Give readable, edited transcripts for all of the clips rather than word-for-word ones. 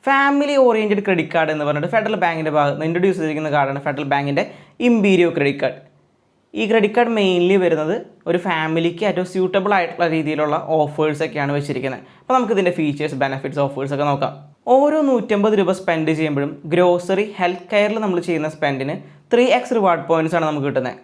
Family oriented credit card എന്ന് പറഞ്ഞിട്ട് federal ബാങ്കിൻ്റെ ഭാഗത്ത് നിന്ന് ഇൻട്രൊഡ്യൂസ് ചെയ്തിരിക്കുന്ന കാർഡാണ് ഫെഡറൽ ബാങ്കിൻ്റെ ഇമ്പീരിയോ ക്രെഡിറ്റ് കാർഡ്. ഈ ക്രെഡിറ്റ് കാർഡ് മെയിൻലി വരുന്നത് ഒരു ഫാമിലിക്ക് ഏറ്റവും സ്യൂട്ടബിൾ ആയിട്ടുള്ള രീതിയിലുള്ള ഓഫേഴ്സൊക്കെയാണ് വെച്ചിരിക്കുന്നത്. അപ്പോൾ നമുക്ക് ഇതിൻ്റെ ഫീച്ചേഴ്സ്, ബെനിഫിറ്റ്സ്, ഓഫേഴ്സൊക്കെ നോക്കാം. ഓരോ 150 രൂപ സ്പെൻഡ് ചെയ്യുമ്പോഴും ഗ്രോസറി, ഹെൽത്ത് കെയറിൽ നമ്മൾ ചെയ്യുന്ന സ്പെൻഡിന് 3x റിവാർഡ് പോയിൻറ്റ്സ് ആണ് നമുക്ക് കിട്ടുന്നത്.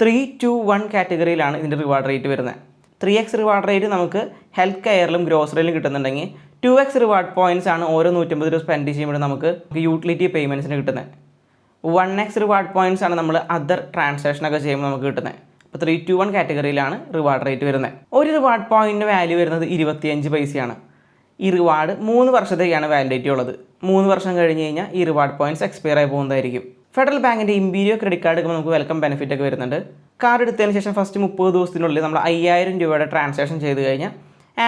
3-2-1 കാറ്റഗറിയിലാണ് ഇതിൻ്റെ റിവാർഡ് റേറ്റ് വരുന്നത്. 3x റിവാർഡ് റേറ്റ് നമുക്ക് ഹെൽത്ത് കെയറിലും ഗ്രോസറിയിലും കിട്ടുന്നുണ്ടെങ്കിൽ 2x റിവാർഡ് പോയിൻറ്റ്സ് ആണ് ഓരോ 150 രൂപ സ്പെൻഡ് ചെയ്യുമ്പോഴും നമുക്ക് യൂട്ടിലിറ്റി പേയ്മെൻറ്റ്സിന് കിട്ടുന്നത്. 1x റിവാർഡ് പോയിൻറ്റ്സ് ആണ് നമ്മൾ അതർ ട്രാൻസാക്ഷനൊക്കെ ചെയ്യുമ്പോൾ നമുക്ക് കിട്ടുന്നത്. അപ്പോൾ 3-1 കാറ്റഗറിയിലാണ് റിവാർഡ് റേറ്റ് വരുന്നത്. ഒരു റിവാർഡ് പോയിൻറ്റിന് വാല്യൂ വരുന്നത് 25 പൈസയാണ്. ഈ റിവാർഡ് 3 വർഷത്തേക്കാണ് വാലിഡിറ്റി ഉള്ളത്. 3 വർഷം കഴിഞ്ഞ് കഴിഞ്ഞാൽ ഈ റിവാർഡ് പോയിൻറ്റ്സ് എക്സ്പയർ ആയി പോകുന്നതായിരിക്കും. ഫെഡറൽ ബാങ്കിൻ്റെ ഇമ്പീരിയോ ക്രെഡിറ്റ് കാർഡ് നമുക്ക് വെൽക്കം ബെനിഫിറ്റ് ഒക്കെ വരുന്നുണ്ട്. കാർഡ് എടുത്തതിന് ശേഷം ഫസ്റ്റ് 30 ദിവസത്തിനുള്ളിൽ നമ്മൾ 5000 രൂപയുടെ ട്രാൻസാക്ഷൻ ചെയ്ത് കഴിഞ്ഞാൽ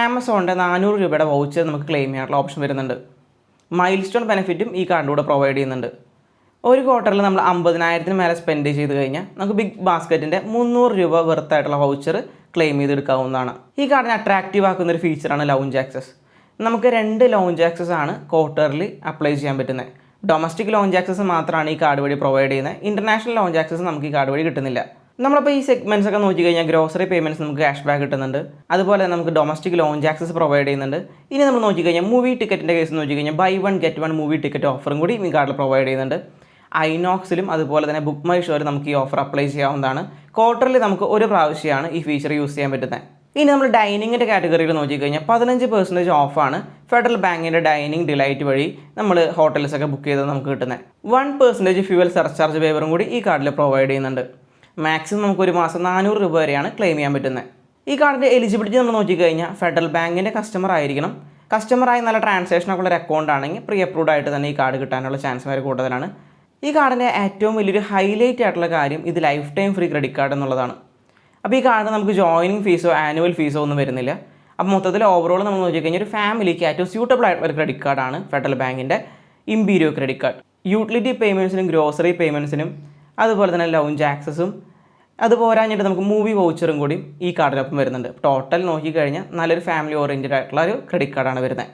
ആമസോണിൻ്റെ 400 രൂപയുടെ വൗച്ചർ നമുക്ക് ക്ലെയിം ചെയ്യാനുള്ള ഓപ്ഷൻ വരുന്നുണ്ട്. മൈൽ സ്റ്റോൺ ബെനിഫിറ്റും ഈ കാർഡിലൂടെ പ്രൊവൈഡ് ചെയ്യുന്നുണ്ട്. ഒരു ക്വാർട്ടറിൽ നമ്മൾ 50,000 മേലെ സ്പെൻഡ് ചെയ്ത് കഴിഞ്ഞാൽ നമുക്ക് ബിഗ് ബാസ്ക്കറ്റിൻ്റെ 300 രൂപ വെർത്തായിട്ടുള്ള വൗച്ചർ ക്ലെയിം ചെയ്തെടുക്കാവുന്നതാണ്. ഈ കാർഡിനെ അട്രാക്റ്റീവ് ആക്കുന്ന ഒരു ഫീച്ചറാണ് ലൗഞ്ച് ആക്സസ്. നമുക്ക് 2 ലൗഞ്ച് ആക്സസ് ആണ് ക്വാർട്ടറിൽ അപ്ലൈ ചെയ്യാൻ പറ്റുന്നത്. ഡൊമസ്റ്റിക് ലോഞ്ച് ആക്സസ് മാത്രമാണ് ഈ കാർഡ് വഴി പ്രൊവൈഡ് ചെയ്യുന്നത്. ഇൻ്റർനാഷണൽ ലോഞ്ച് ആക്സസ് നമുക്ക് ഈ കാർഡ് വഴി കിട്ടുന്നില്ല. നമ്മളിപ്പോൾ ഈ സെഗ്മെൻറ്റ്സ് ഒക്കെ നോക്കി കഴിഞ്ഞാൽ ഗ്രോസറി പേയ്മെൻറ്റ്സ് നമുക്ക് ക്യാഷ് ബാക്ക് കിട്ടുന്നുണ്ട്. അതുപോലെ നമുക്ക് ഡൊമസ്റ്റിക് ലോഞ്ച് ആക്സസ് പ്രൊവൈഡ് ചെയ്യുന്നുണ്ട്. ഇനി നമ്മൾ നോക്കി കഴിഞ്ഞാൽ മൂവി ടിക്കറ്റിൻ്റെ കേസ് നോക്കി കഴിഞ്ഞാൽ ബൈ 1 get 1 മൂവി ടിക്കറ്റ് ഓഫറും കൂടി ഈ കാർഡിൽ പ്രൊവൈഡ് ചെയ്യുന്നുണ്ട്. ഐനോക്സിലും അതുപോലെ തന്നെ ബുക്ക് മൈ ഷോയിലും നമുക്ക് ഈ ഓഫർ അപ്ലൈ ചെയ്യാവുന്നതാണ്. ക്വാർട്ടറിൽ നമുക്ക് ഒരു പ്രാവശ്യമാണ് ഈ ഫീച്ചർ യൂസ് ചെയ്യാൻ പറ്റുന്നത്. ഇനി നമ്മൾ ഡൈനിങ്ങിൻ്റെ കാറ്റഗറിയിൽ നോക്കിക്കഴിഞ്ഞാൽ 15% ഓഫാണ് ഫെഡറൽ ബാങ്കിൻ്റെ ഡൈനിങ് ഡിലൈറ്റ് വഴി നമ്മൾ ഹോട്ടൽസൊക്കെ ബുക്ക് ചെയ്ത് നമുക്ക് കിട്ടുന്നത്. 1% ഫ്യൂവൽ സർചാർജ് വേവറും കൂടി ഈ കാർഡിൽ പ്രൊവൈഡ് ചെയ്യുന്നുണ്ട്. മാക്സിമം നമുക്ക് ഒരു മാസം 400 രൂപ വരെയാണ് ക്ലെയിം ചെയ്യാൻ പറ്റുന്നത്. ഈ കാർഡിൻ്റെ എലിജിബിലിറ്റി നമ്മൾ നോക്കിക്കഴിഞ്ഞാൽ ഫെഡറൽ ബാങ്കിൻ്റെ കസ്റ്റമർ ആയിരിക്കണം. കസ്റ്റമറായി നല്ല ട്രാൻസാക്ഷനൊക്കെ ഉള്ള ഒരു അക്കൗണ്ട് ആണെങ്കിൽ പ്രീ അപ്രൂവ്ഡ് ആയിട്ട് തന്നെ ഈ കാർഡ് കിട്ടാനുള്ള ചാൻസ് വളരെ കൂടുതലാണ്. ഈ കാർഡിൻ്റെ ഏറ്റവും വലിയൊരു ഹൈലൈറ്റ് ആയിട്ടുള്ള കാര്യം ഇത് life time free credit card എന്നുള്ളതാണ്. അപ്പോൾ ഈ കാർഡ് നമുക്ക് ജോയിനിങ് ഫീസോ ആനുവൽ ഫീസോ ഒന്നും വരുന്നില്ല. അപ്പോൾ മൊത്തത്തിൽ ഓവറോൾ നമ്മൾ നോക്കിക്കഴിഞ്ഞാൽ ഒരു ഫാമിലിക്ക് ഏറ്റവും സ്യൂട്ടബിൾ ആയിട്ടുള്ള ഒരു ക്രെഡിറ്റ് കാർഡാണ് ഫെഡറൽ ബാങ്കിൻ്റെ ഇമ്പീരിയോ ക്രെഡിറ്റ് കാർഡ്. യൂട്ടിലിറ്റി പേയ്മെൻറ്റ്സിനും ഗ്രോസറി പേയ്മെൻറ്റ്സിനും അതുപോലെ തന്നെ ലൗഞ്ച് ആക്സസും അതുപോരാഞ്ഞിട്ട് നമുക്ക് മൂവി വൗച്ചറും കൂടി ഈ കാർഡിനൊപ്പം വരുന്നുണ്ട്. ടോട്ടൽ നോക്കിക്കഴിഞ്ഞാൽ നല്ലൊരു ഫാമിലി ഓറിയൻറ്റഡ് ആയിട്ടുള്ള ഒരു ക്രെഡിറ്റ് കാർഡാണ് വരുന്നത്.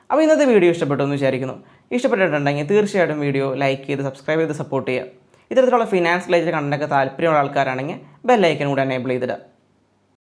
അപ്പോൾ ഇന്നത്തെ വീഡിയോ ഇഷ്ടപ്പെട്ടു എന്ന് വിചാരിക്കുന്നു. ഇഷ്ടപ്പെട്ടിട്ടുണ്ടെങ്കിൽ തീർച്ചയായിട്ടും വീഡിയോ ലൈക്ക് ചെയ്ത് സബ്സ്ക്രൈബ് ചെയ്ത് സപ്പോർട്ട് ചെയ്യുക. ഇത്തരത്തിലുള്ള ഫിനാൻസ് റിലേറ്റഡ് കണ്ടന്റൊക്കെ താല്പര്യമുള്ള ആൾക്കാരാണെങ്കിൽ ബെൽ ഐക്കൺ കൂടെ എനേബിൾ ചെയ്തിടുക.